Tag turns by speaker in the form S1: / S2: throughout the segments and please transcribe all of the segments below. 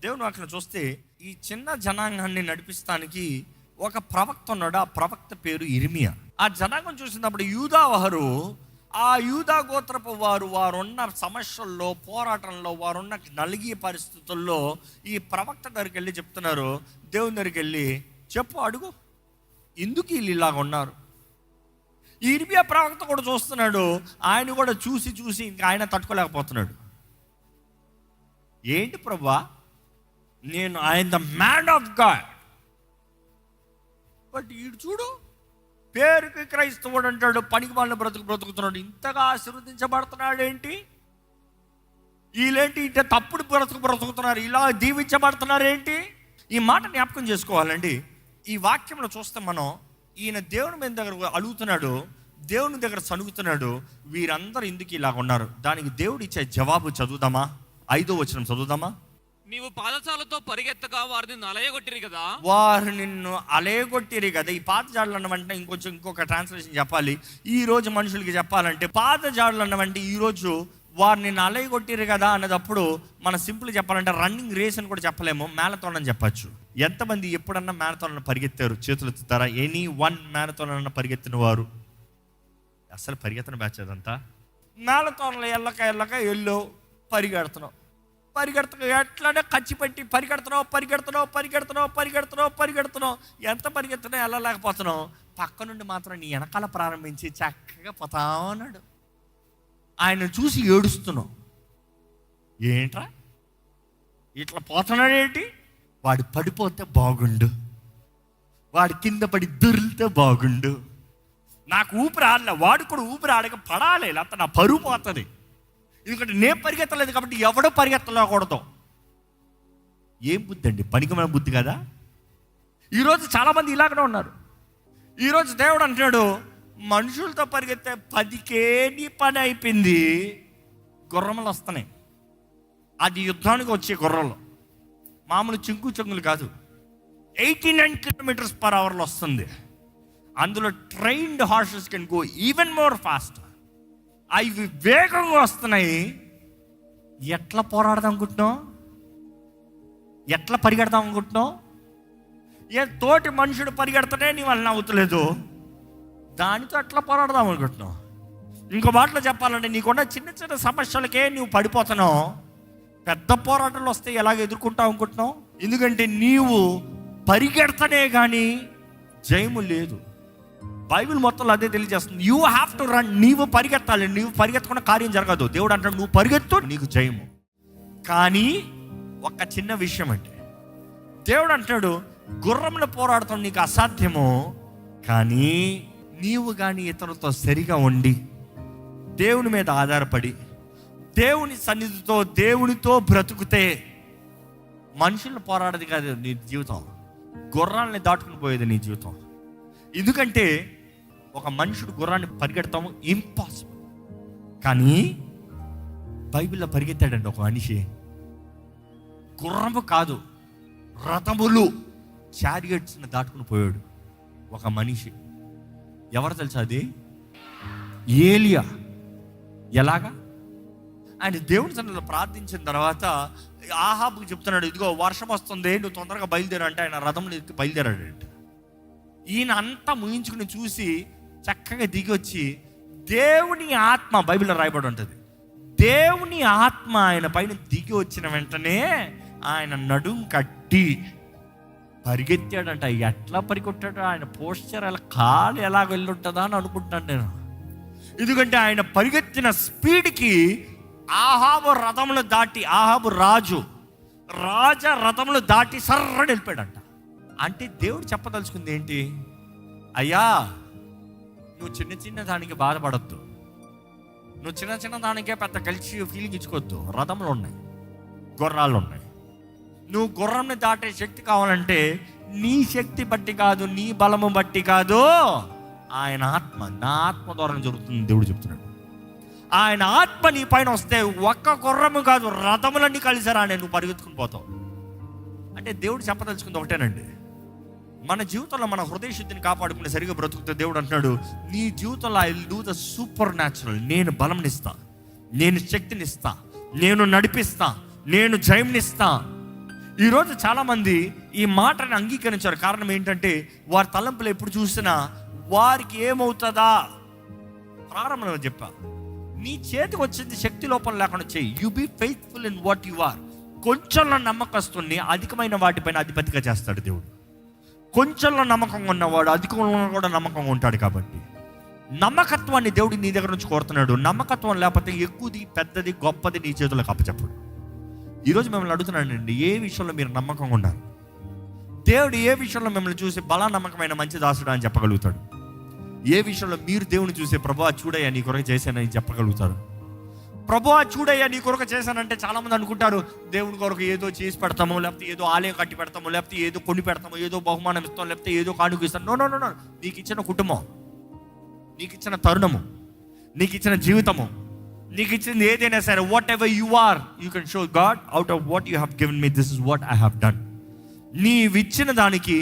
S1: దేవుని వాక్యం చూస్తే ఈ చిన్న జనాంగాన్ని నడిపిస్తానికి ఒక ప్రవక్త ఉన్నాడు. ఆ ప్రవక్త పేరు ఇర్మియా. ఆ జనాంగం చూసినప్పుడు యూదా వారు, ఆ యూదా గోత్రపు వారున్న సమస్యల్లో, పోరాటంలో, వారున్న నలిగే పరిస్థితుల్లో ఈ ప్రవక్త దగ్గరికి వెళ్ళి చెప్తున్నారు. దేవుని దగ్గరికి వెళ్ళి చెప్పు, అడుగు, ఎందుకు వీళ్ళు ఇలాగ ఉన్నారు. ఈ ఇర్మియా ప్రవక్త కూడా చూస్తున్నాడు. ఆయన కూడా చూసి ఇంకా ఆయన తట్టుకోలేకపోతున్నాడు. ఏంటి ప్రభువా, నేను ఆయన the man of God, but ఈడు చూడు, పేరుకి క్రైస్తవుడు అంటాడు, పనికి వాళ్ళని బ్రతుకుతున్నాడు, ఇంతగా ఆశీర్వదించబడుతున్నాడు ఏంటి, వీళ్ళేంటి ఇంత తప్పుడు బ్రతుకుతున్నారు, ఇలా దీవించబడుతున్నారు ఏంటి. ఈ మాట జ్ఞాపకం చేసుకోవాలండి. ఈ వాక్యంలో చూస్తే మనం, ఈయన దేవుని మీద దగ్గర అడుగుతున్నాడు, దేవుని దగ్గర సనుగుతున్నాడు, వీరందరూ ఎందుకు ఇలా ఉన్నారు. దానికి దేవుడు ఇచ్చే జవాబు చదువుదామా? 5వ వచనం చదువుదామా?
S2: నీవు పాదచాలతో పరిగెత్తగా వారు నిన్ను అలయగొట్టిరి కదా.
S1: వారు నిన్ను అలయగొట్టిరి కదా. ఈ పాదజాడలు అన్నవంటే ఇంకొక ట్రాన్స్లేషన్ చెప్పాలి. ఈ రోజు మనుషులకి చెప్పాలంటే పాదజాడలు అన్నవంటే ఈరోజు వారు నిన్ను అలయగొట్టిరు కదా అన్నదప్పుడు మనం సింపుల్ చెప్పాలంటే రన్నింగ్ రేస్ అని కూడా చెప్పలేము, మ్యారథాన్ అని చెప్పచ్చు. ఎంతమంది ఎప్పుడన్నా మ్యారథాన్ పరిగెత్తారు? చేతులు ఎత్తుతారా? ఎనీ వన్ మ్యారథాన్ అన్న పరిగెత్తిన వారు? అసలు పరిగెత్తన బ్యాచ్ అదంతా. మ్యారథాన్లో ఎల్లక ఎల్లో పరిగెడుతున్నావు ఎట్లానే ఖర్చు పెట్టి పరిగెడుతున్నావు. ఎంత పరిగెత్తున్నా వెళ్ళలేకపోతున్నావు. పక్క నుండి మాత్రం నీ వెనకాల ప్రారంభించి చక్కగా పోతా ఉన్నాడు. ఆయన చూసి ఏడుస్తున్నావు. ఏంట్రా ఇట్లా పోతున్నాడు ఏంటి? వాడు పడిపోతే బాగుండు, వాడి కింద పడి దొరికితే బాగుండు, నాకు ఊపిరి ఆడలే, వాడు కూడా ఊపిరి ఆడక పడాలి, లేకపోతే నా పరువు పోతుంది. ఎందుకంటే నేను పరిగెత్తలేదు కాబట్టి ఎవడో పరిగెత్తలేకూడదు. ఏం బుద్ధి అండి, పనికిమైన బుద్ధి కదా. ఈరోజు చాలామంది ఇలాగనే ఉన్నారు. ఈరోజు దేవుడు అంటున్నాడు, మనుషులతో పరిగెత్తే 10కే నీ పని అయిపోయింది. గుర్రములు వస్తున్నాయి, అది యుద్ధానికి వచ్చే గుర్రలు, మామూలు చెంగులు కాదు. 89 km/h వస్తుంది. అందులో trained horses can go even more fast. అవి వేగంగా వస్తున్నాయి. ఎట్లా పోరాడదాం అనుకుంటున్నావు? ఎట్లా పరిగెడదాం అనుకుంటున్నావు? తోటి మనుషుడు పరిగెడతానే నీ వల్ల అవుతలేదు, దానితో ఎట్లా పోరాడదాం అనుకుంటున్నావు? ఇంకో మాటలో చెప్పాలంటే, నీకున్న చిన్న సమస్యలకే నువ్వు పడిపోతున్నావు. పెద్ద పోరాటాలు వస్తే ఎలాగ ఎదుర్కొంటావు అనుకుంటున్నావు? ఎందుకంటే నీవు పరిగెడతనే కానీ జయము లేదు. బైబిల్ మొత్తంలో అదే తెలియజేస్తుంది. You have to run. నీవు పరిగెత్తాలి. నీవు పరిగెత్తకుండా కార్యం జరగదు. దేవుడు అంటాడు, నువ్వు పరిగెత్తు, నీకు జయము. కానీ ఒక చిన్న విషయం అంటే, దేవుడు అంటాడు, గుర్రంలో పోరాడతాం నీకు అసాధ్యము, కానీ నీవు కానీ ఇతరులతో సరిగా ఉండి దేవుని మీద ఆధారపడి దేవుని సన్నిధితో దేవునితో బ్రతుకుతే మనుషులను పోరాడదు కాదు నీ జీవితం, గుర్రాలని దాటుకుని పోయేది నీ జీవితం. ఎందుకంటే ఒక మనుషుడు గుర్రాన్ని పరిగెడతాము ఇంపాసిబుల్, కానీ బైబిల్లో పరిగెత్తాడండి ఒక మనిషి. గుర్రము కాదు, రథములు, చారియట్స్ని దాటుకుని పోయాడు ఒక మనిషి. ఎవరు తెలుసా? అది ఏలియా. ఎలాగా? ఆయన దేవుని సన్నిధిలో ప్రార్థించిన తర్వాత ఆహాబుకి చెప్తున్నాడు, ఇదిగో వర్షం వస్తుంది, నువ్వు తొందరగా బయలుదేరా అంటే ఆయన రథంలో ఎక్కి బయలుదేరాడు. ఈయన అంతా ముగించుకుని చూసి చక్కగా దిగి వచ్చి, దేవుని ఆత్మ, బైబిల్లో రాయబడి ఉంటుంది, దేవుని ఆత్మ ఆయన పైన దిగి వచ్చిన వెంటనే ఆయన నడుం కట్టి పరిగెత్తాడంట. ఎట్లా పరిగెట్టాడు? ఆయన పోస్చర్ ఎలా, కాలు ఎలా వెళ్ళుంటుందా అని అనుకుంటున్నాను నేను. ఎందుకంటే ఆయన పరిగెత్తిన స్పీడ్కి ఆహాబు రథములు దాటి, ఆహాబు రాజ రథములు దాటి సర్రని వెళ్ళిపోయాడంట. అంటే దేవుడు చెప్పదలుచుకుంది ఏంటి? అయ్యా, నువ్వు చిన్న దానికి బాధపడద్దు, నువ్వు చిన్న దానికే పెద్ద కలిసి ఫీలింగ్ ఇచ్చుకోవద్దు. రథములు ఉన్నాయి, గుర్రాలు ఉన్నాయి. నువ్వు గుర్రంని దాటే శక్తి కావాలంటే నీ శక్తి బట్టి కాదు, నీ బలము బట్టి కాదు, ఆయన ఆత్మ, నా ఆత్మ ద్వారా జరుగుతుంది. దేవుడు చెప్తున్నాడు, ఆయన ఆత్మ నీ పైన వస్తే ఒక్క గుర్రము కాదు, రథములన్నీ కలిసారా నువ్వు పరిగెత్తుకుని పోతావు. అంటే దేవుడు చెప్పదలుచుకుంది ఒకటేనండి, మన జీవితంలో మన హృదయ శుద్ధిని కాపాడుకుని సరిగా బ్రతుకుతే దేవుడు అంటున్నాడు, నీ జీవితంలో I will do the super natural. నేను బలంనిస్తా, నేను శక్తినిస్తా, నేను నడిపిస్తా, నేను జయంనిస్తా. ఈరోజు చాలామంది ఈ మాటని అంగీకరించారు. కారణం ఏంటంటే వారి తలంపులు ఎప్పుడు చూసినా వారికి ఏమవుతుందా. ప్రారంభంలో చెప్పా, నీ చేతికి వచ్చింది శక్తి లోపం లేకుండా చెయ్యి. You be faithful in what you are. కొంచెంలో నమ్మకస్తుని అధికమైన వాటిపైన అధిపతిగా చేస్తాడు దేవుడు. కొంచెంలో నమ్మకంగా ఉన్నవాడు అధికంలో కూడా నమ్మకంగా ఉంటాడు. కాబట్టి నమ్మకత్వాన్ని దేవుడు నీ దగ్గర నుంచి కోరుతున్నాడు. నమ్మకత్వం లేకపోతే ఎక్కువది, పెద్దది, గొప్పది నీ చేతులకు అప్పచెప్పడు. ఈరోజు మిమ్మల్ని అడుగుతున్నానండి, ఏ విషయంలో మీరు నమ్మకంగా ఉన్నారు? దేవుడు ఏ విషయంలో మిమ్మల్ని చూసి బలా నమ్మకమైన మంచి దాసుడు అని చెప్పగలుగుతాడు? ఏ విషయంలో మీరు దేవుని చూసి ప్రభువా చూడయ్యా నీ కొరకు చేశానని చెప్పగలుగుతారు? ప్రభువా చూడయ్యా నీ కొరకు చేశానంటే చాలామంది అనుకుంటారు దేవుని కొరకు ఏదో చేసి పెడతాము, లేకపోతే ఏదో ఆలయం కట్టి పెడతాము, లేకపోతే ఏదో కొని పెడతాము, ఏదో బహుమానం ఇస్తాం, లేకపోతే ఏదో కానుక ఇస్తాం. No no no. నీకు ఇచ్చిన కుటుంబం, నీకు ఇచ్చిన తరుణము, నీకు ఇచ్చిన జీవితము, నీకు ఇచ్చింది ఏదైనా సరే, whatever you are, you can show God out of what you have given me. This is what I have done. నీవిచ్చిన దానికి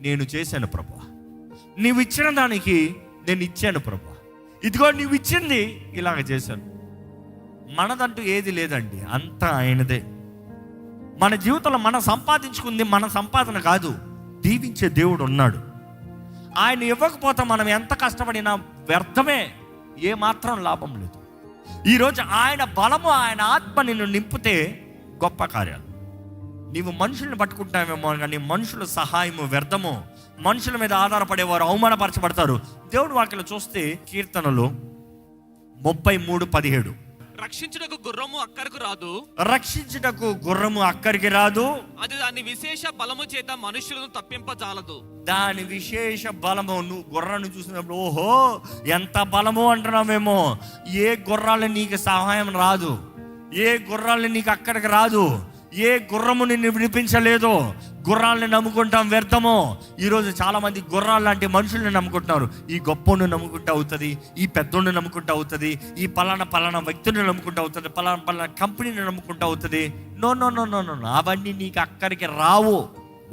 S1: నేను చేశాను ప్రభువా, నీవిచ్చిన దానికి నేను ఇచ్చాను ప్రభువా, ఇదిగో నీవు ఇచ్చింది ఇలాగ చేశాను. మనదంటూ ఏది లేదండి, అంతా ఆయనదే. మన జీవితంలో మనం సంపాదించుకుంది మన సంపాదన కాదు, దీవించే దేవుడు ఉన్నాడు. ఆయన ఇవ్వకపోతే మనం ఎంత కష్టపడినా వ్యర్థమే, ఏ మాత్రం లాభం లేదు. ఈరోజు ఆయన బలము, ఆయన ఆత్మ నిన్ను నింపితే గొప్ప కార్యాలు. నీవు మనుషుల్ని పట్టుకుంటావేమో కానీ మనుషుల సహాయము వ్యర్థము. మనుషుల మీద ఆధారపడేవారు అవమానపరచబడతారు. దేవుడు వాక్యలో చూస్తే కీర్తనలు 33:17,
S2: రక్షించుటకు గుర్రము అక్కరకు రాదు,
S1: రక్షించుటకు గుర్రము అక్కడికి రాదు,
S2: అది దాని విశేష బలము చేత మనుషులను తప్పింపజాలదు.
S1: దాని విశేష బలము. నువ్వు గుర్రాన్ని చూసినప్పుడు ఓహో ఎంత బలము అంటున్నావేమో. ఏ గుర్రాలు నీకు సహాయం రాదు, ఏ గుర్రాలు నీకు అక్కడికి రాదు, ఏ గుర్రము నిన్ను విడిపించలేదు. గుర్రాలని నమ్ముకుంటాం వ్యర్థము. ఈరోజు చాలామంది గుర్రాలు లాంటి మనుషుల్ని నమ్ముకుంటున్నారు. ఈ గొప్పను నమ్ముకుంటూ అవుతుంది, ఈ పెద్దోడిని నమ్ముకుంటూ అవుతుంది, ఈ పలానా వ్యక్తిని నమ్ముకుంటూ అవుతుంది, పలానా కంపెనీని నమ్ముకుంటూ అవుతుంది. No no no no no. అవన్నీ నీకు అక్కడికి రావు,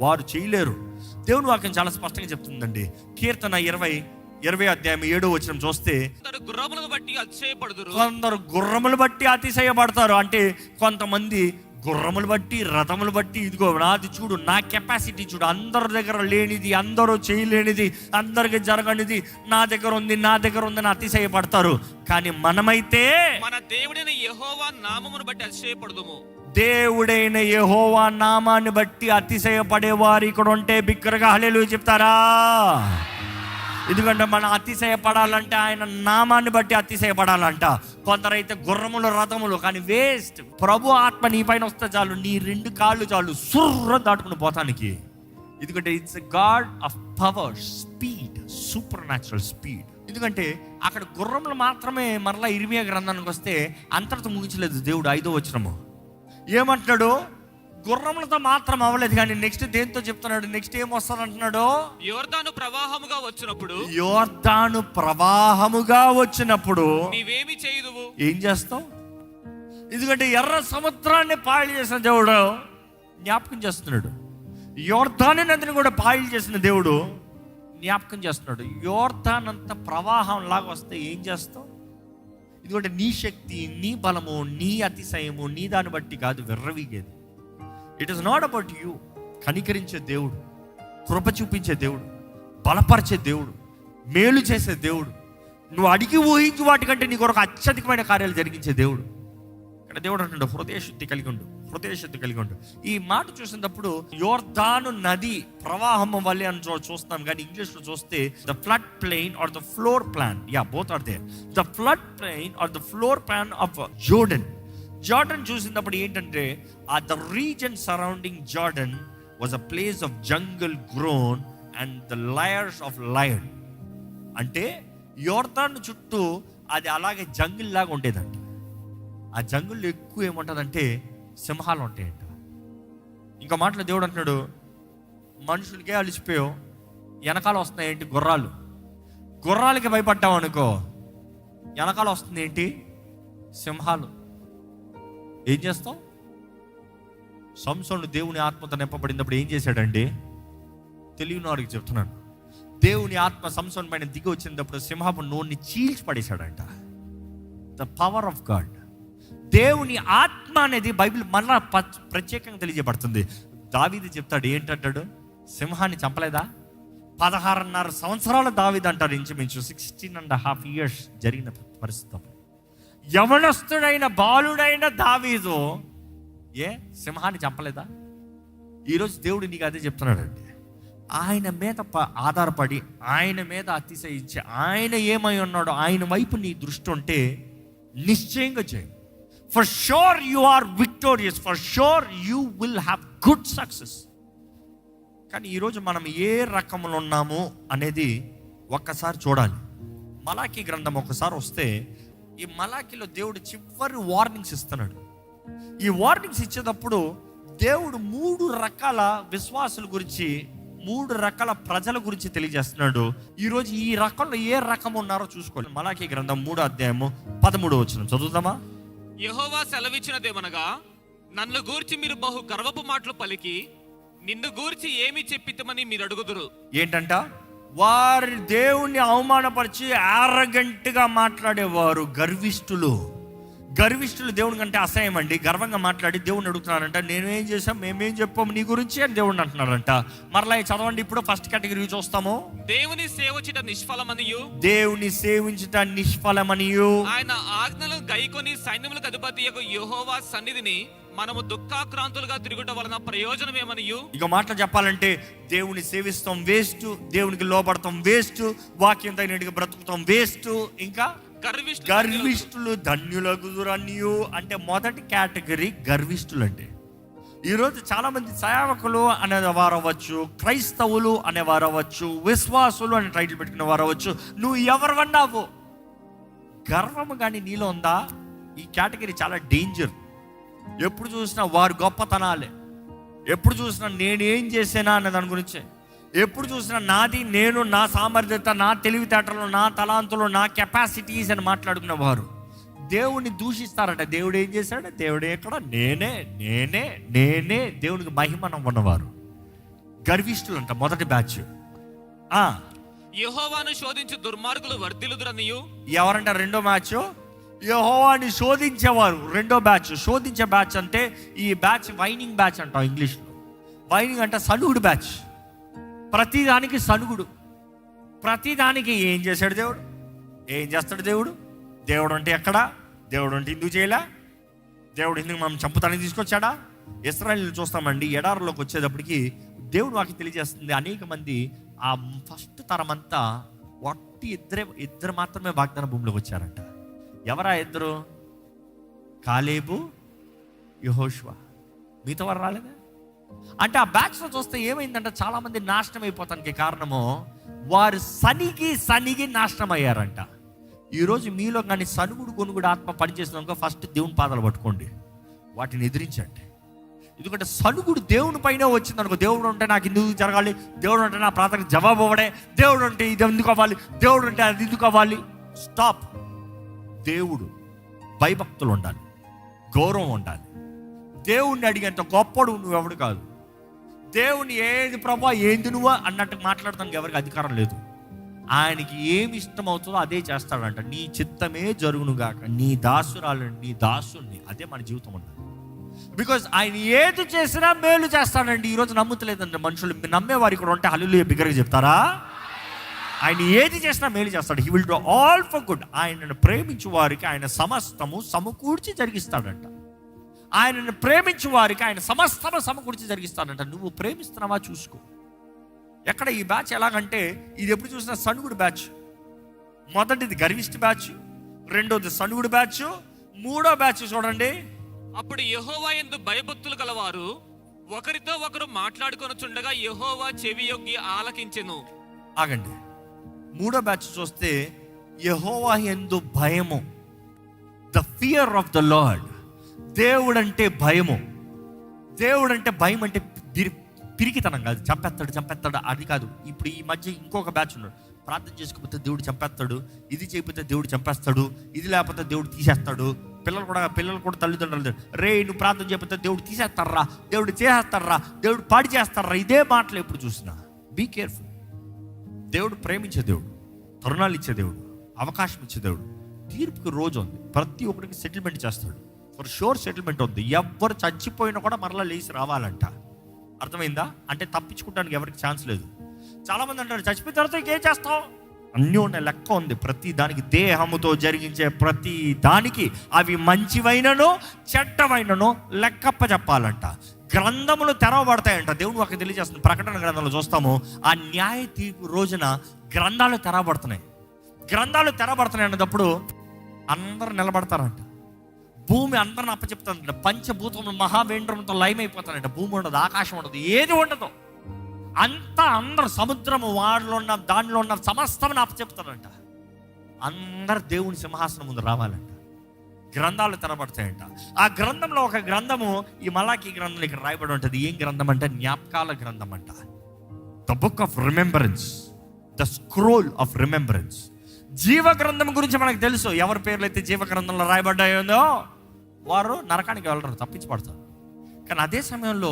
S1: వారు చేయలేరు. దేవుని వాక్యం చాలా స్పష్టంగా చెప్తుందండి. కీర్తన 20:7 చూస్తే
S2: గుర్రములను బట్టి అతిశయపడుదురు.
S1: కొందరు గుర్రములు బట్టి అతిశయపడతారు. అంటే కొంతమంది గుర్రములు బట్టి, రథములు బట్టి, ఇదిగో నాది చూడు, నా కెపాసిటీ చూడు, అందరి దగ్గర లేనిది, అందరూ చేయలేనిది, అందరికి జరగనిది నా దగ్గర ఉంది, నా దగ్గర ఉందని అతిశయపడతారు. కానీ మనమైతే
S2: మన దేవుడైన యెహోవా నామమును బట్టి అతిశయపడుదుము.
S1: దేవుడైన యెహోవా నామాన్ని బట్టి అతిశయపడేవారు ఇక్కడ ఉంటే బిగ్గరగా హల్లెలూయా చెప్తారా? ఎందుకంటే మనం అతిశయపడాలంటే ఆయన నామాన్ని బట్టి అతిశయపడాలంట. కొందరైతే గుర్రములు, రథములు, కానీ వేస్ట్. ప్రభు ఆత్మ నీ పైన వస్తే చాలు, నీ 2 కాళ్ళు చాలు సుర్ర దాటుకుని పోతానికి. ఎందుకంటే it's a God of power, speed, super natural speed. ఎందుకంటే అక్కడ గుర్రములు మాత్రమే. మరలా ఇర్మియా గ్రంథానికి వస్తే అంతటితో ముగించలేదు దేవుడు. 5వ వచనము ఏమంటున్నాడు? గుర్రములతో మాత్రం అవ్వలేదు, కానీ నెక్స్ట్ దేంతో చెప్తున్నాడు? నెక్స్ట్ ఏం వస్తుంది అంటున్నాడు?
S2: యోర్దాను ప్రవాహముగా వచ్చినప్పుడు,
S1: యోర్దాను ప్రవాహముగా వచ్చినప్పుడు
S2: నీవేమి చేయుదువు?
S1: ఏం చేస్తావు? ఎందుకంటే ఎర్ర సముద్రాన్ని పాయలు చేసిన దేవుడు జ్ఞాపకం చేస్తున్నాడు. యోర్దాను నదిని కూడా పాయలు చేసిన దేవుడు జ్ఞాపకం చేస్తున్నాడు. యోర్దాన్ అంత ప్రవాహం లాగా వస్తే ఏం చేస్తావు? ఎందుకంటే నీ శక్తి, నీ బలము, నీ అతిశయము నీ దాన్ని బట్టి కాదు విర్రవీగేది. It is not about you. కనికరించే దేవుడు, కృప చూపించే దేవుడు, బలపరిచే దేవుడు, మేలు చేసే దేవుడు, నువ్వు అడిగి ఊహించి వాటికంటే నీ కొరకు అత్యధికమైన కార్యాలు జరిగించే దేవుడు. ఇక్కడ దేవుడు అంటుండే హృదయశుద్ధి కలిగి ఉండు, హృదయశుద్ధి కలిగి ఉండు. ఈ మాట చూసినప్పుడు యోర్దాను నది ప్రవాహం వల్లే అని చూస్తాం, కానీ ఇంగ్లీష్లో చూస్తే the flood plain or the floor plan, both are there. The flood plain or the floor plan of Jordan. Jordan చూసినప్పుడు ఏంటంటే the reason surrounding Jordan was a place of jungle grown and the lairs of lion. అంటే యోర్దాను చుట్టూ అది అలాగే jungle లాగా ఉండేదంట. ఆ జంగుల్లో ఎక్కువ ఏముంటుందంటే సింహాలు ఉంటాయంట. ఇంకా మాటలో దేవుడు అంటున్నాడు, మనుషులకే అలిసిపోయావు, వెనకాల వస్తున్నాయి ఏంటి? గుర్రాలు. గుర్రాలకి భయపడ్డావు అనుకో, వెనకాల వస్తుంది ఏంటి? సింహాలు. ఏం చేస్తావు? సంసోను దేవుని ఆత్మతో నింపబడినప్పుడు ఏం చేశాడండి? తెలియని వారికి చెప్తున్నాను, దేవుని ఆత్మ సంసోను పైన దిగి వచ్చినప్పుడు సింహపు నోన్ని చీల్చి పడేశాడంట. The power of God. దేవుని ఆత్మ అనేది బైబిల్ మళ్ళా ప్రత్యేకంగా తెలియజేయబడుతుంది. దావీదు చెప్తాడు, ఏంటంటాడు? సింహాన్ని చంపలేదా? 16.5 సంవత్సరాల దావీదు అంటారు, ఇంచుమించు 16.5 years జరిగిన పరిస్థితి. యవనస్తుడైన బాలుడైన దావీదు సింహాన్ని చంపలేదా? ఈరోజు దేవుడు నీకు అదే చెప్తున్నాడండి. ఆయన మీద ఆధారపడి, ఆయన మీద అతిశయించి, ఆయన ఏమై ఉన్నాడో ఆయన వైపు నీ దృష్టి ఉంటే నిశ్చయంగా చేయి. For sure you are victorious, for sure you will have good success. కానీ ఈరోజు మనం ఏ రకంలో ఉన్నాము అనేది ఒక్కసారి చూడాలి. మలాకీ గ్రంథం ఒకసారి వస్తే, ఈ మలాకీలో దేవుడు చివరి వార్నింగ్స్ ఇస్తున్నాడు. ఈ వార్నింగ్స్ ఇచ్చేటప్పుడు దేవుడు 3 రకాల విశ్వాసుల గురించి, 3 రకాల ప్రజల గురించి తెలియజేస్తున్నాడు. ఈరోజు ఈ రకంలో ఏ రకం ఉన్నారో చూసుకోవాలి. మలాకీ గ్రంథం 3వ అధ్యాయము 13వ వచనం చదువుదామా?
S2: యెహోవా సెలవిచ్చినదేమనగా, నన్ను గూర్చి మీరు బహు గర్వపు మాటలు పలికి నిన్ను గూర్చి ఏమి చెప్పితమని మీరు అడుగుదురు.
S1: ఏంటంట? వారి దేవుణ్ణి అవమానపరిచి ఆరగంటగా మాట్లాడేవారు గర్విష్ఠులు. దేవుని కంటే అసహ్యం అండి. గర్వంగా మాట్లాడి దేవుడిని అడుగుతున్నారంట, నేనేం చేశాం, మేమేం చెప్పాము నీ గురించి అని దేవుడిని అంటున్నారంట. మరలా చదవండి, ఇప్పుడు ఫస్ట్ కేటగిరీ చూస్తాము.
S2: దేవుని సేవించుట నిష్ఫలమనియు,
S1: దేవుని సేవించుట నిష్ఫలమనియు,
S2: ఆయన ఆజ్ఞలను గైకొని సైన్యములకు అధిపతియగు యెహోవా సన్నిధిని మనము దుఃఖాక్రాంతులుగా తిరుగుట వలన ప్రయోజనమేమనియు. ఇక మాటలు చెప్పాలంటే, దేవుని సేవిస్తాం వేస్ట్, దేవునికి లోబడతాం వేస్ట్, వాక్యం తగినట్టుగా బ్రతుకుతాం వేస్ట్, ఇంకా గర్విష్ఠులు ధన్యులగుదురనియు. అంటే మొదటి కేటగిరీ గర్విష్ఠులు. అంటే ఈరోజు చాలా మంది సేవకులు అనేవారు అవ్వచ్చు, క్రైస్తవులు అనేవారు అవ్వచ్చు, విశ్వాసులు అనే టైటిల్ పెట్టుకునే వారు అవ్వచ్చు, నువ్వు ఎవరివన్నావు, గర్వము కానీ నీలో ఉందా? ఈ కేటగిరీ చాలా డేంజర్. ఎప్పుడు చూసినా వారు గొప్పతనాలే, ఎప్పుడు చూసినా నేనేం చేసానా అనే దాని గురించే, ఎప్పుడు చూసినా నాది, నేను, నా సామర్థ్యత, నా తెలివితేటలు, నా తలాంతులు, నా కెపాసిటీస్ అని మాట్లాడుకున్న వారు దేవుణ్ణి దూషిస్తారట. దేవుడు ఏం చేశాడు? దేవుడు ఎక్కడ? నేనే నేనే నేనే దేవునికి మహిమను ఉన్నవారు గర్విష్ఠులు అంట. మొదటి బ్యాచ్. యెహోవాను శోధించు దుర్మార్గులు వర్ధిల్లుదురనియు. ఎవరంట? రెండో బ్యాచ్.
S1: యెహోవాని శోధించేవారు రెండో బ్యాచ్. శోధించే బ్యాచ్ అంటే ఈ బ్యాచ్ వైనింగ్ బ్యాచ్ అంటాం ఇంగ్లీష్లో. వైనింగ్ అంటే సనుగుడు బ్యాచ్. ప్రతిదానికి సనుగుడు. ప్రతిదానికి ఏం చేశాడు దేవుడు, ఏం చేస్తాడు దేవుడు, దేవుడు అంటే ఎక్కడా, దేవుడు అంటే ఎందుకు చేయలే, దేవుడు ఎందుకు మనం చంపుతానికి తీసుకొచ్చాడా? ఇశ్రాయేలుని చూస్తామండి, ఎడారిలోకి వచ్చేటప్పటికి దేవుడు వాకి తెలియజేస్తుంది, అనేక మంది ఆ ఫస్ట్ తరం అంతా వట్టి ఇద్దరు మాత్రమే వాగ్దాన భూమిలోకి వచ్చారంట. ఎవరా ఇద్దరు? కాలేబు, యెహోషువ. మిగతా వారు రాలేదా? అంటే ఆ బ్యాచ్లో చూస్తే ఏమైందంటే చాలా మంది నాశనం అయిపోతానికి కారణము వారు సనిగి నాశనం అయ్యారంట. ఈరోజు మీలో కానీ సనుగుడు కొనుగుడు ఆత్మ పనిచేసినాక ఫస్ట్ దేవుని పాదాలు పట్టుకోండి, వాటిని ఎదిరించండి. ఎందుకంటే సనుగుడు దేవుని పైన వచ్చింది అనుకో, దేవుడు అంటే నాకు ఎందుకు జరగాలి, దేవుడు అంటే నా ప్రార్థనకు జవాబు అవ్వడే, దేవుడు అంటే ఇది ఎందుకు అవ్వాలి, దేవుడు అంటే అది ఎందుకు అవ్వాలి. స్టాప్. దేవుడు భయభక్తులు ఉండాలి, గౌరవం ఉండాలి. దేవుణ్ణి అడిగేంత గొప్పడు నువ్వెవడు కాదు. దేవుని ఏది ప్రభా ఏంది నువ్వు అన్నట్టు మాట్లాడటానికి ఎవరికి అధికారం లేదు. ఆయనకి ఏమి ఇష్టం అవుతుందో అదే చేస్తాడంట. నీ చిత్తమే జరుగునుగాక, నీ దాసురాలని, నీ దాసుని. అదే మన జీవితం ఉండాలి. బికాజ్ ఆయన ఏది చేసినా మేలు చేస్తాడండి. ఈరోజు నమ్ముతలేదండి మనుషులు. నమ్మేవారు ఇక్కడ ఉంటే హల్లెలూయా బిగ్గరగా చెప్తారా? ఆయన ఏది చేసినా మేలు చేస్తాడు. He will do all for good. ఆయనను ప్రేమించు వారికి ఆయన సమస్తము సమకూర్చి జరిగిస్తాడంట. ఆయనను ప్రేమించు వారికి ఆయన సమస్తము సమకూర్చి జరిగిస్తాడంట. నువ్వు ప్రేమిస్తున్నావా చూసుకో. ఎక్కడ ఈ బ్యాచ్ ఎలాగంటే, ఇది ఎప్పుడు చూసినా సనుగుడు బ్యాచ్. మొదటిది గర్విష్ఠ బ్యాచ్, రెండోది సనుగుడు బ్యాచ్, మూడో బ్యాచ్ చూడండి.
S2: అప్పుడు యెహోవా యందు భయభక్తులు గలవారు ఒకరితో ఒకరు మాట్లాడుకొనుచుండగా యెహోవా చెవియొగ్గి ఆలకించెను.
S1: ఆగండి. మూడో బ్యాచ్ చూస్తే యెహోవా యందు భయము, the fear of the lord. దేవుడంటే భయము. దేవుడంటే భయం అంటే పిరికితనం కాదు, చంపేస్తాడు అది కాదు. ఇప్పుడు ఈ మధ్య ఇంకొక బ్యాచ్ ఉన్నాడు, ప్రార్థన చేసుకోకపోతే దేవుడు చంపేస్తాడు, ఇది చేయకపోతే దేవుడు చంపేస్తాడు, ఇది లేకపోతే దేవుడు తీసేస్తాడు. పిల్లలు కూడా తల్లిదండ్రులు, రే నువ్వు ప్రార్థన చేయకపోతే దేవుడు తీసేస్తారా, దేవుడు చేసేస్తారా, దేవుడు పాడి చేస్తారా, ఇదే మాటలు ఎప్పుడు చూసినా. Be careful. దేవుడు ప్రేమించే దేవుడు, తరుణాలు ఇచ్చే దేవుడు, అవకాశం ఇచ్చే దేవుడు. తీర్పుకి రోజు ఉంది, ప్రతి ఒక్కరికి సెటిల్మెంట్ చేస్తాడు. ఫర్ షూర్ సెటిల్మెంట్ ఉంది. ఎవ్వరు చచ్చిపోయినా కూడా మరలా లేచి రావాలంట. అర్థమైందా? అంటే తప్పించుకోవడానికి ఎవరికి ఛాన్స్ లేదు. చాలామంది అంటారు చచ్చిపోయిన తర్వాత ఇంకేం చేస్తాం, అన్నీ ఉన్నాయి, లెక్క ఉంది. ప్రతి దానికి, దేహముతో జరిగించే ప్రతి దానికి, అవి మంచివైనను చెడ్డవైనను లెక్కప్ప చెప్పాలంట. గ్రంథములు తెరవబడతాయంట. దేవుడు ఒక తెలియజేస్తుంది. ప్రకటన గ్రంథంలో చూస్తాము, ఆ న్యాయ తీర్పు రోజున గ్రంథాలు తెరవబడుతున్నాయి. గ్రంథాలు తెరవబడుతున్నాయి అన్నప్పుడు అందరు నిలబడతారంట. భూమి అందరిని అప్పచెప్తారంట. పంచభూతములు మహావేంద్రంతో లయమైపోతారంట. భూమి ఉండదు, ఆకాశం ఉండదు, ఏది ఉండదు. అంతా అందరు సముద్రము, వాడిలో ఉన్న దానిలో ఉన్న సమస్తమని అప్పచెప్తారంట. అందరు దేవుని సింహాసనం ముందు రావాలంట. గ్రంథాలు తెరబడతాయంట. ఆ గ్రంథంలో ఒక గ్రంథము, ఈ మలాకీ గ్రంథంలో ఇక్కడ రాయబడి ఉంటుంది. ఏం గ్రంథం అంటే జ్ఞాపకాల గ్రంథం అంట. The book of remembrance, the scroll of remembrance. జీవ గ్రంథం గురించి మనకు తెలుసు. ఎవరి పేర్లు అయితే జీవ గ్రంథంలో రాయబడ్డాయో వారు నరకానికి వెళ్ళరు, తప్పించబడతారు. కానీ అదే సమయంలో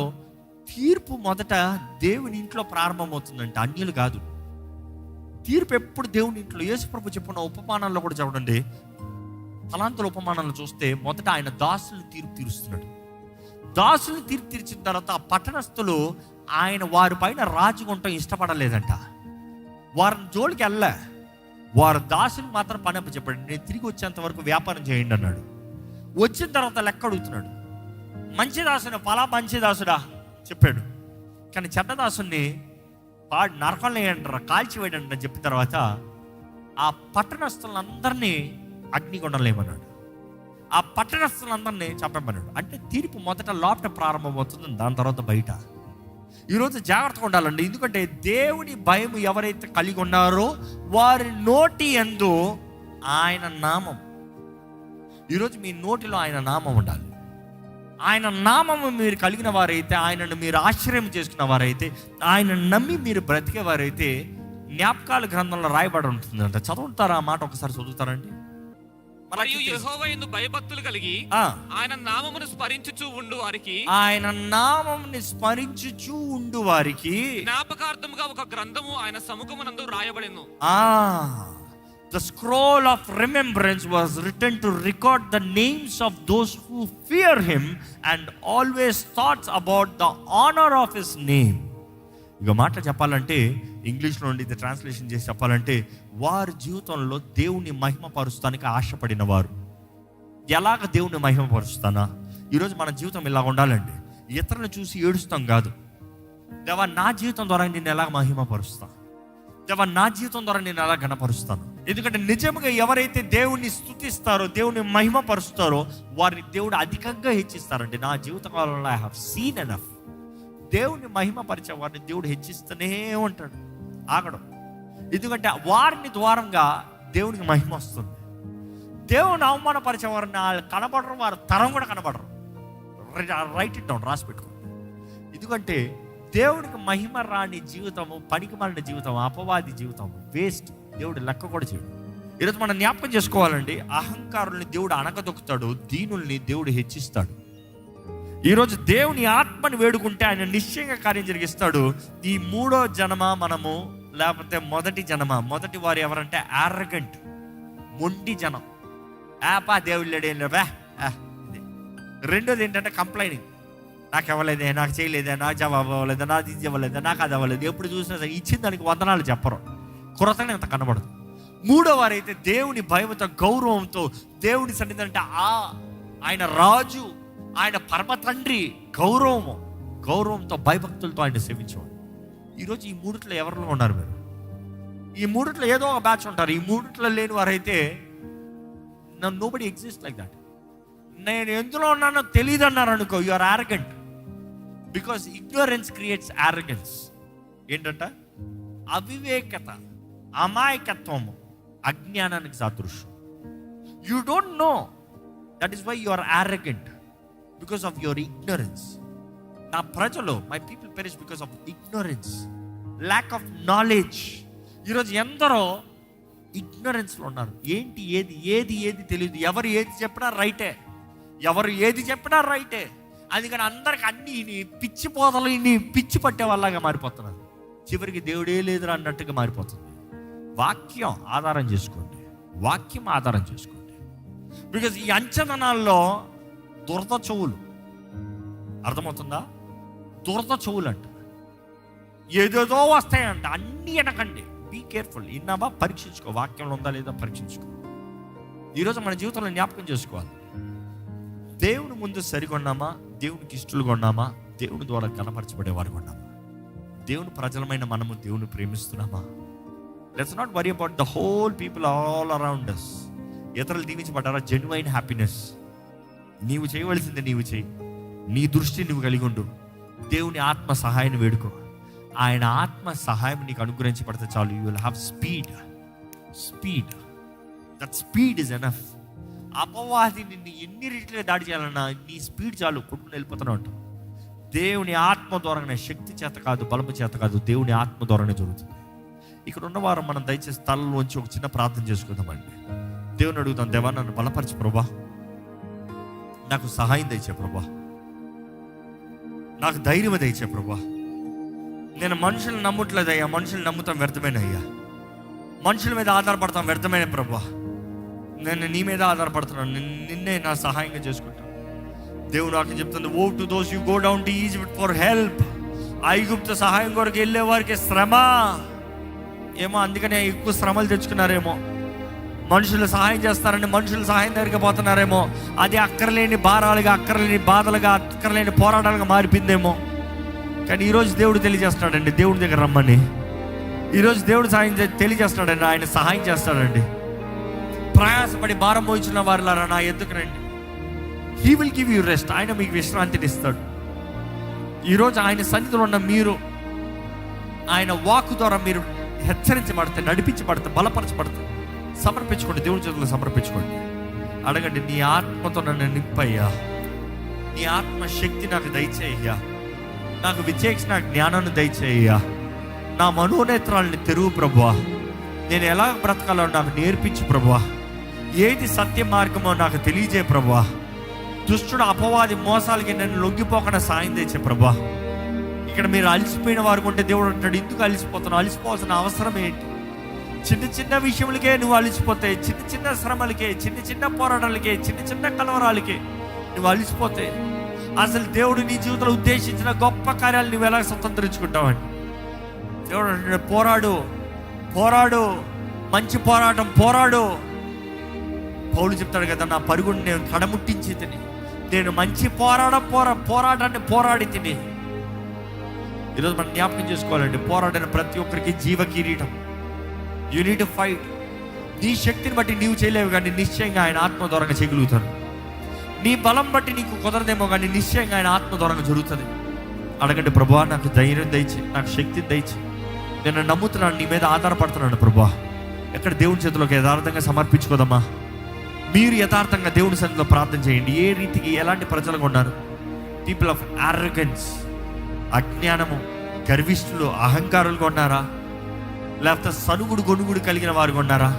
S1: తీర్పు మొదట దేవుని ఇంట్లో ప్రారంభమవుతుందంట, అన్యులు కాదు. తీర్పు ఎప్పుడు దేవుని ఇంట్లో. యేసుప్రభు చెప్పిన ఉపమానాల్లో కూడా చూడండి, తలాంతుల ఉపమానాలను చూస్తే మొదట ఆయన దాసులు తీర్పు తీరుస్తున్నాడు. దాసులు తీర్పు తీర్చిన తర్వాత ఆ పట్టణస్థులు ఆయన వారి పైన రాజుకుంటాం ఇష్టపడలేదంట. వారిని జోలికి వెళ్ళా, వారు దాసులు మాత్రం పని అప్ప చెప్పాడు. నేను తిరిగి వచ్చేంత వరకు వ్యాపారం చేయండి అన్నాడు. వచ్చిన తర్వాత లెక్క అడుగుతున్నాడు. మంచి దాసుని పలా మంచి దాసుడా చెప్పాడు. కానీ చెడ్డ దాసుని నరకంలో వేయండి, కాల్చివేయండి అని చెప్పిన తర్వాత ఆ పట్టణస్థులందరినీ అగ్నిగుండంలో ఏమన్నాడు, ఆ పట్టణస్థులందరినీ చంపమన్నాడు. అంటే తీర్పు మొదట లోపల ప్రారంభమవుతుంది, దాని తర్వాత బయట. ఈరోజు జాగ్రత్తగా ఉండాలండి. ఎందుకంటే దేవుని భయం ఎవరైతే కలిగి ఉన్నారో వారి నోటి యందు ఆయన నామం. ఈరోజు మీ నోటిలో ఆయన నామం ఉండాలి. ఆయన నామము మీరు కలిగిన వారైతే, ఆయనను మీరు ఆశ్రయం చేసుకున్న వారైతే, ఆయన నమ్మి మీరు బ్రతికేవారైతే జ్ఞాపకాల గ్రంథంలో రాయబడి ఉంటుందంట. చదువుతారా ఆ మాట ఒకసారి? చదువుతారండి.
S2: మరియు యెహోవా యందు భయభక్తులు కలిగి ఆయన నామమును స్మరించుచూ ఉండు వారికి,
S1: ఆయన నామముని స్మరించుచూ ఉండు వారికి
S2: జ్ఞాపకార్థముగా ఒక గ్రంథము ఆయన సముఖమునందు రాయబడెను.
S1: The scroll of remembrance was written to record the names of those who fear him and always thoughts about the honor of his name. ఇక మాట చెప్పాలంటే, ఇంగ్లీష్లో నుండి ఇది ట్రాన్స్లేషన్ చేసి చెప్పాలంటే, వారి జీవితంలో దేవుని మహిమపరుస్తానికి ఆశపడిన వారు. ఎలాగ దేవుని మహిమపరుస్తానా? ఈరోజు మన జీవితం ఇలా ఉండాలండి. ఇతరులను చూసి ఏడుస్తాం కాదు. దేవా, నా జీవితం ద్వారా నేను ఎలా మహిమపరుస్తా, దేవా నా జీవితం ద్వారా నేను ఎలా ఘనపరుస్తాను. ఎందుకంటే నిజంగా ఎవరైతే దేవుణ్ణి స్తుతిస్తారో, దేవుని మహిమపరుస్తారో, వారిని దేవుడు అధికంగా హెచ్చిస్తారండి. నా జీవిత కాలంలో ఐ హావ్ సీన్ ఎనఫ్. దేవుని మహిమపరిచే వారిని దేవుడు హెచ్చిస్తూనే ఉంటాడు, ఆగడం. ఎందుకంటే వారిని ద్వారంగా దేవునికి మహిమ వస్తుంది. దేవుని అవమానపరిచే వారిని కనబడరు, వారి తరం కూడా కనబడరు. రైట్ ఇట్ డౌన్, రాసి పెట్టుకోండి. ఎందుకంటే దేవునికి మహిమ రాని జీవితము, పనికి మాలిన జీవితం, అపవాది జీవితం, వేస్ట్. దేవుడు లెక్క కూడా చేయడు. ఈరోజు మనం జ్ఞాపకం చేసుకోవాలండి, అహంకారుల్ని దేవుడు అణగదొక్కుతాడు, దీనుల్ని దేవుడు హెచ్చిస్తాడు. ఈరోజు దేవుని ఆత్మని వేడుకుంటే ఆయన నిశ్చయంగా కార్యం జరిగిస్తాడు. ఈ మూడో జన్మ మనము, లేకపోతే మొదటి జన్మ, మొదటి వారు ఎవరంటే యారగెంట్, మొండి జనం. ఆపా దేవుడు లేడే బా. రెండోది ఏంటంటే కంప్లైనింగ్. నాకు ఇవ్వలేదే, నాకు చేయలేదే, నాకు జవాబు అవ్వలేదా, నాది ఇది ఇవ్వలేదా, నాకు అది అవ్వలేదు. ఎప్పుడు చూసినా సరే ఇచ్చిన దానికి వందనాలు చెప్పరు, కొరతనే కనబడదు. మూడో వారైతే దేవుని భయంతో, గౌరవంతో, దేవుని సన్నిధి అంటే ఆయన రాజు, ఆయన పరమ తండ్రి, గౌరవంతో భయభక్తులతో ఆయన సేవించేవాడు. ఈరోజు ఈ మూడిట్లో ఎవరిలో ఉన్నారు మీరు? ఈ మూడిట్లో ఏదో ఒక బ్యాచ్ ఉంటారు. ఈ మూడిట్లో లేని వారైతే నోబడి ఎగ్జిస్ట్ లైక్ దట్. నేను ఎందులో ఉన్నానో తెలియదు అన్నారు అనుకో, you are arrogant. Because ignorance creates arrogance. ఏంటంట? అవివేకత, అమాయకత్వము అజ్ఞానానికి సాదృశ్యం. You don't know, that is why you are arrogant, because of your ignorance. నా ప్రజలు, my people perish because of ignorance, lack of knowledge. ఈరోజు ఎందరో ఇగ్నోరెన్స్లో ఉన్నారు. ఏంటి ఏది తెలియదు. ఎవరు ఏది చెప్పినా రైటే, ఎవరు ఏది చెప్పినా రైటే. అందుకని అందరికి అన్ని పిచ్చి పోతలు, పిచ్చి పట్టే వాళ్ళగా మారిపోతున్నారు. చివరికి దేవుడే లేదురా అన్నట్టుగా మారిపోతుంది. వాక్యం ఆధారం చేసుకోండి, వాక్యం ఆధారం చేసుకోండి. బికాజ్ ఈ అంచనాల్లో దురద చెవులు, అర్థమవుతుందా? దురద చెవులు అంట. ఏదేదో వస్తాయంట, అన్నీ అనకండి. Be careful. ఇన్నావా, పరీక్షించుకో, వాక్యంలో ఉందా లేదా పరీక్షించుకో. ఈరోజు మన జీవితంలో జ్ఞాపకం చేసుకోవాలి, దేవుని ముందు సరిగొన్నామా, దేవునికి ఇష్టలుగా ఉన్నామా, దేవుని ద్వారా కనపరచబడేవారు ఉన్నామా, దేవుని ప్రజలమైన మనము దేవుని ప్రేమిస్తున్నామా. Let's not worry about the whole people all around us. ఇతరులు దీవించబడ్డారా, జెన్యున్ హ్యాపీనెస్. నీవు చేయవలసింది నీవు చేయి, నీ దృష్టి నువ్వు కలిగి ఉండు, దేవుని ఆత్మ సహాయాన్ని వేడుకో. ఆయన ఆత్మ సహాయం నీకు అనుగ్రహించబడితే చాలు. You will have speed. That speed is enough. అపవాది నిన్ను ఎన్ని రీతిగా దాడి చేయాలన్నా నీ స్పీడ్ చాలు, కొట్టుకుని వెళ్ళిపోతూనే ఉంటావు. దేవుని ఆత్మ ద్వారానే, శక్తి చేత కాదు, బలము చేత కాదు, దేవుని ఆత్మ ద్వారానే జరుగుతుంది. ఇక్కడ ఉన్నవారు మనం దయచేసి తలలోంచి ఒక చిన్న ప్రార్థన చేసుకుందామండి. దేవుని అడుగుతాం, దేవా నన్ను బలపరచు ప్రభా, నాకు సహాయం దయచే ప్రభా, నాకు ధైర్యం దయచే ప్రభా. నేను మనుషులను నమ్మట్లేదయ్యా, మనుషులు నమ్ముతాం వ్యర్థమేనయ్యా, మనుషుల మీద ఆధారపడతాం వ్యర్థమైన ప్రభా. నేను నీ మీద ఆధారపడుతున్నాను, నిన్నే నా సహాయంగా చేసుకుంటాను. దేవుడు నాకు చెప్తుంది, oh to those you go down to Egypt for help. ఐగుప్తు సహాయం కొరకు వెళ్ళే వారికి శ్రమ ఏమో, అందుకనే ఎక్కువ శ్రమలు తెచ్చుకున్నారేమో. మనుషులు సహాయం చేస్తారని మనుషులు సహాయం దగ్గరికి పోతున్నారేమో. అది అక్కర్లేని భారాలుగా, అక్కర్లేని బాధలుగా, అక్కర్లేని పోరాటాలుగా మారిపోయిందేమో. కానీ ఈరోజు దేవుడు తెలియజేస్తున్నాడండి, దేవుడి దగ్గర రమ్మని. ఈరోజు దేవుడు తెలియజేస్తున్నాడండి, ఆయన సహాయం చేస్తాడండి. ప్రయాసపడి భారం మోయించిన వారిలారా నా ఎద్దుకు రండి, he will give you rest. ఆయన మీకు విశ్రాంతిని ఇస్తాడు. ఈరోజు ఆయన సన్నిధిలో ఉన్న మీరు, ఆయన వాక్కు ద్వారా మీరు హెచ్చరించబడితే, నడిపించబడితే, బలపరచబడితే సమర్పించుకోండి, దేవుని చేతుల్లో సమర్పించుకోండి. అడగండి, నీ ఆత్మతో నన్ను నింపయ్యా, నీ ఆత్మ శక్తి నాకు దయచేయ్యా, నాకు విచేక్షణ జ్ఞానాన్ని దయచేయ్యా, నా మనోనేత్రాలని తెరువు ప్రభువా, నేను ఎలా బ్రతకాలో నాకు నేర్పించు ప్రభువా, ఏది సత్య మార్గమో నాకు తెలియజే ప్రభువా, దుష్టుడు అపవాది మోసాలకి నన్ను లొంగిపోకుండా సాయం తెచ్చే ప్రభువా. ఇక్కడ మీరు అలసిపోయిన వారు ఉంటే దేవుడు అంటాడు, ఎందుకు అలసిపోతున్నావు? అలసిపోవాల్సిన అవసరం ఏంటి? చిన్న చిన్న విషయములకే నువ్వు అలసిపోతే, చిన్న చిన్న శ్రమలకే, చిన్న చిన్న పోరాటాలకే, చిన్న చిన్న కలవరాలకే నువ్వు అలసిపోతే అసలు దేవుడు నీ జీవితంలో ఉద్దేశించిన గొప్ప కార్యాలు నువ్వు ఎలా స్వతంత్రించుకుంటావండి? దేవుడు అంటాడు, పోరాడు, మంచి పోరాటం పోరాడు. పౌలు చెప్తాడు కదా, నా పరుగుని నేను కడముట్టించి తిని, నేను మంచి పోరాటాన్ని పోరాడి తిని. ఈరోజు మనం జ్ఞాపకం చేసుకోవాలండి, పోరాడిన ప్రతి ఒక్కరికి జీవ కిరీటం. You need to fight. నీ శక్తిని బట్టి నీవు చేయలేవు, కానీ నిశ్చయంగా ఆయన ఆత్మ ద్వారంగా చేయగలుగుతాను. నీ బలం బట్టి నీకు కుదరదేమో, కానీ నిశ్చయంగా ఆయన ఆత్మ ద్వారంగా జరుగుతుంది. అడగండి, ప్రభువా నాకు ధైర్యం దయచి, నాకు శక్తిని దయచి, నేను నమ్ముతున్నాను, నీ మీద ఆధారపడుతున్నాను ప్రభువా. ఎక్కడ దేవుని చేతిలోకి యథార్థంగా సమర్పించుకోదమ్మా. మీరు యథార్థంగా దేవుని సన్నిధిలో ప్రార్థన చేయండి. ఏ రీతికి ఎలాంటి ప్రజలుగా ఉన్నారు? పీపుల్ ఆఫ్ ఆరోగెన్స్, అజ్ఞానము, గర్విష్ఠులు, అహంకారులుగా ఉన్నారా? లేకపోతే సనుగుడు గొనుగుడు కలిగిన వారుగా ఉన్నారా?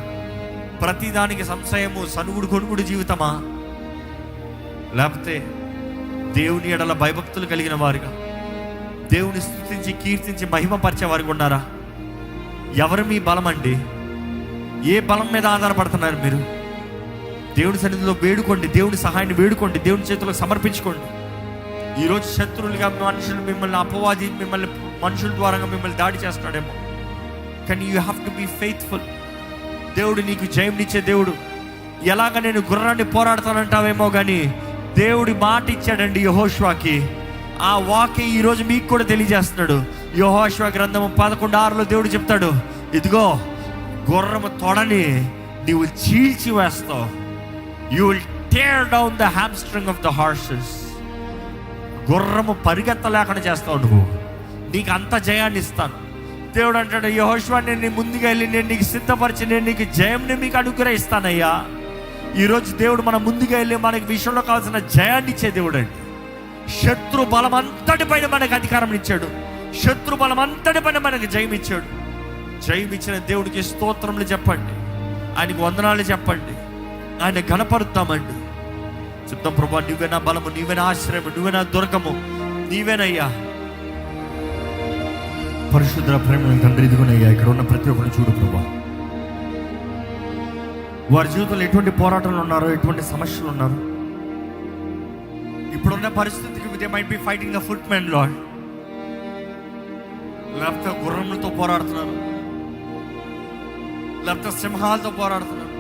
S1: ప్రతిదానికి సంశయము, సనుగుడు గొనుగుడు జీవితమా? లేకపోతే దేవుని ఎడల భయభక్తులు కలిగిన వారుగా, దేవుని స్తుతించి కీర్తించి మహిమపరిచే వారుగా ఉన్నారా? ఎవరు మీ బలం అండి? ఏ బలం మీద ఆధారపడుతున్నారు మీరు? దేవుని సన్నిధిలో వేడుకోండి, దేవుని సహాయాన్ని వేడుకోండి, దేవుని చేతిలో సమర్పించుకోండి. ఈరోజు శత్రువులుగా మనుషులు మిమ్మల్ని, అపవాది మిమ్మల్ని మనుషుల ద్వారా మిమ్మల్ని దాడి చేస్తున్నాడేమో, కానీ you have to be faithful. దేవుడు నీకు జయంనిచ్చే దేవుడు. ఎలాగ నేను గుర్రాన్ని పోరాడతానంటావేమో, కానీ దేవుడి మాట ఇచ్చాడండి యెహోషువకి. ఆ వాక్యం ఈరోజు మీకు కూడా తెలియజేస్తున్నాడు. యెహోషువ గ్రంథము 11:6 దేవుడు చెప్తాడు, ఇదిగో గుర్రము తొడని నీవు చీల్చి వేస్తావు. You will tear down the hamstring of the horses. గుర్రము పరిగెత్తలేకుండా చేస్తావు నువ్వు, నీకు అంత జయాన్ని ఇస్తాను. దేవుడు అంటాడు, యెహోషువ నేను ముందుగా వెళ్ళి నేను నీకు సిద్ధపరిచి నేను నీకు జయంని మీకు అనుగ్రహిస్తానయ్యా. ఈరోజు దేవుడు మన ముందుగా వెళ్ళి మనకి విషయంలో కావాల్సిన జయాన్ని ఇచ్చే దేవుడు అండి. శత్రు బలం అంతటి పైన మనకు అధికారం ఇచ్చాడు. శత్రు బలం అంతటి పైన మనకి జయం ఇచ్చాడు. జయం ఇచ్చిన దేవుడికి స్తోత్రములు చెప్పండి, ఆయనకు వందనాలు చెప్పండి, ఆయన గణపరుద్దామండి. చెప్తాం, ప్రభువా నువ్వే నా బలము, నీవే నా ఆశ్రయము, నువ్వే నా దుర్గము, నీవేనయ్యా. పరిశుద్ధ ప్రేమ తండ్రి, ఇదిగోనయ్యా ఇక్కడ ఉన్న ప్రతి ఒక్కరు చూడు ప్రభువా, వారి జీవితంలో ఎటువంటి పోరాటాలు ఉన్నారో, ఎటువంటి సమస్యలు ఉన్నారు. ఇప్పుడున్న పరిస్థితికి they might be fighting the footmen Lord. లేకపోతే గుర్రములతో పోరాడుతున్నారు, లేకపోతే సింహాలతో పోరాడుతున్నారు,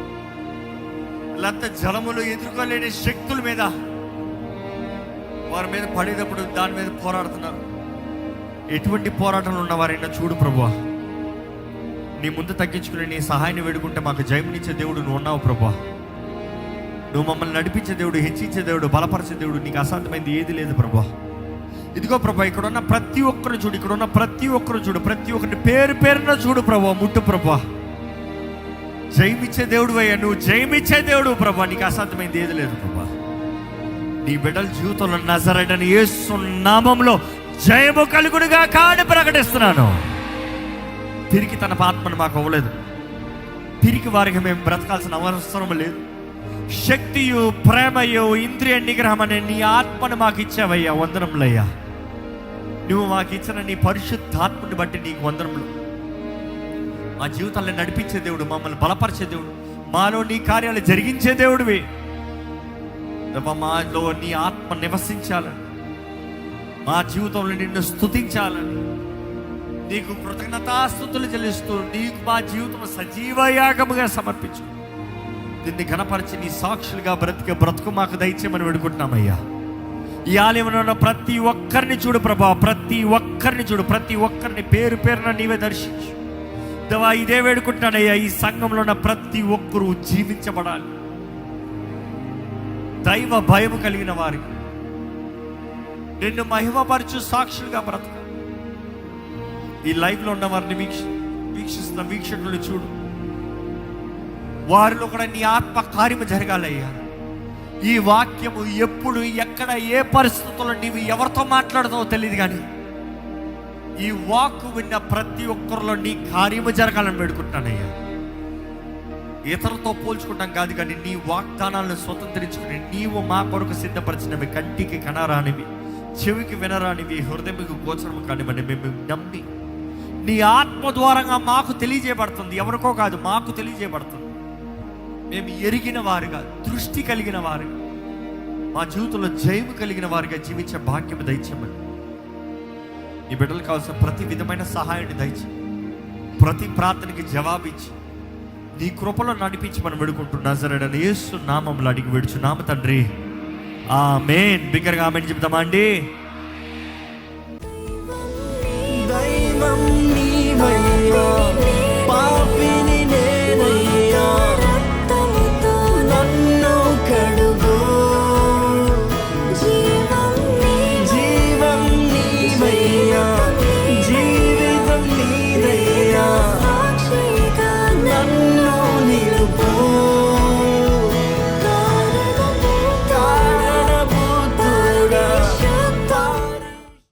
S1: లేకపోతే జలములు ఎదుర్కోలేని శక్తుల మీద వారి మీద పడేటప్పుడు దాని మీద పోరాడుతున్నారు. ఎటువంటి పోరాటంలో ఉన్నవారైనా చూడు ప్రభువా, నీ ముందు తగ్గించుకుని నీ సహాయాన్ని వేడుకుంటే మాకు జయమునిచ్చే దేవుడు నువ్వు ఉన్నావు ప్రభువా. నువ్వు మమ్మల్ని నడిపించే దేవుడు, హెచ్చించే దేవుడు, బలపరిచే దేవుడు. నీకు అసాధ్యమైంది ఏది లేదు ప్రభువా. ఇదిగో ప్రభా, ఇక్కడ ఉన్న ప్రతి ఒక్కరు చూడు, ఇక్కడ ఉన్న ప్రతి ఒక్కరు చూడు, ప్రతి ఒక్కరిని పేరు పేరున చూడు ప్రభువా, ముట్టు ప్రభువా. జయమిచ్చే దేవుడు అయ్యా, నువ్వు జయమిచ్చే దేవుడు ప్రభా. నీకు అసాధ్యమైంది ఏది లేదు ప్రభా. నీ బిడ్డల జీవితంలో నజరేయుడైన యేసు నామములో జయము కలుగునుగా కాని ప్రకటిస్తున్నాను. తిరిగి తన ఆత్మను మాకు అవ్వలేదు, తిరిగి వారికి మేము బ్రతకాల్సిన అవసరం లేదు. శక్తియు, ప్రేమయు, ఇంద్రియ నిగ్రహం అనే నీ ఆత్మను మాకు ఇచ్చావయ్యా, వందనములయ్యా. నువ్వు మాకు ఇచ్చిన నీ పరిశుద్ధాత్మని బట్టి నీకు వందనములు. మా జీవితాల్లో నడిపించే దేవుడు, మమ్మల్ని బలపరిచే దేవుడు, మాలో నీ కార్యాలు జరిగించే దేవుడివి. మాలో నీ ఆత్మ నివసించాలని, మా జీవితంలో నిన్ను స్తుతించాలని, నీకు కృతజ్ఞతాస్తుతులు చెల్లిస్తూ నీకు మా జీవితం సజీవ యాగముగా సమర్పించు. దీన్ని ఘనపరిచి నీ సాక్షులుగా బ్రతికే బ్రతుకు మాకు దయచేయమని వేడుకుంటున్నామయ్యా. ఈ ఆలయంలో ఉన్న ప్రతి ఒక్కరిని చూడు ప్రభా, ప్రతి ఒక్కరిని చూడు, ప్రతి ఒక్కరిని పేరు పేరున నీవే దర్శించు దేవా. ఇదే వేడుకుంటున్నానయ్యా, ఈ సంఘంలో ఉన్న ప్రతి ఒక్కరూ జీవించబడాలి. దైవ భయము కలిగిన వారికి, నిన్ను మహిమపరచు సాక్షులుగా బ్రతక. ఈ లైవ్లో ఉన్న వారిని వీక్షిస్తున్న వీక్షకులను చూడు, వారిలో కూడా నీ ఆత్మ కార్యము జరగాలయ్యా. ఈ వాక్యము ఎప్పుడు, ఎక్కడ, ఏ పరిస్థితుల్లో నీవు ఎవరితో మాట్లాడుతావో తెలియదు, కానీ ఈ వాక్కు విన్న ప్రతి ఒక్కరిలో నీ కార్యము జరగాలని పెడుకుంటానయ్యా. ఇతరులతో పోల్చుకుంటాం కాదు, కానీ నీ వాగ్దానాలను స్వతంత్రించుకుని నీవు మా కొరకు సిద్ధపరిచినవి, కంటికి కనరానివి, చెవికి వినరానివి, హృదయముకు గోచరము కానివని మేము నమ్మి నీ ఆత్మ ద్వారంగా మాకు తెలియజేయబడుతుంది. ఎవరికో కాదు, మాకు తెలియజేయబడుతుంది. మేము ఎరిగిన వారుగా, దృష్టి కలిగిన వారుగా, మా జీవితంలో జయము కలిగిన వారుగా జీవించే భాగ్యము దయచేయమని, నీ బిడ్డలకు కావాల్సిన ప్రతి విధమైన సహాయాన్ని దయచి, ప్రతి ప్రార్థనకి జవాబిచ్చి నీ కృపలో నడిపించి మనం వేడుకుంటున్నా. నజరేయుడైన యేసు నామములో అడిగి వేడుచున్నాము తండ్రి, ఆమేన్. బిగ్గరగా ఆమేన్ చెప్తామా అండి?
S3: దైవం నీవయ్యా.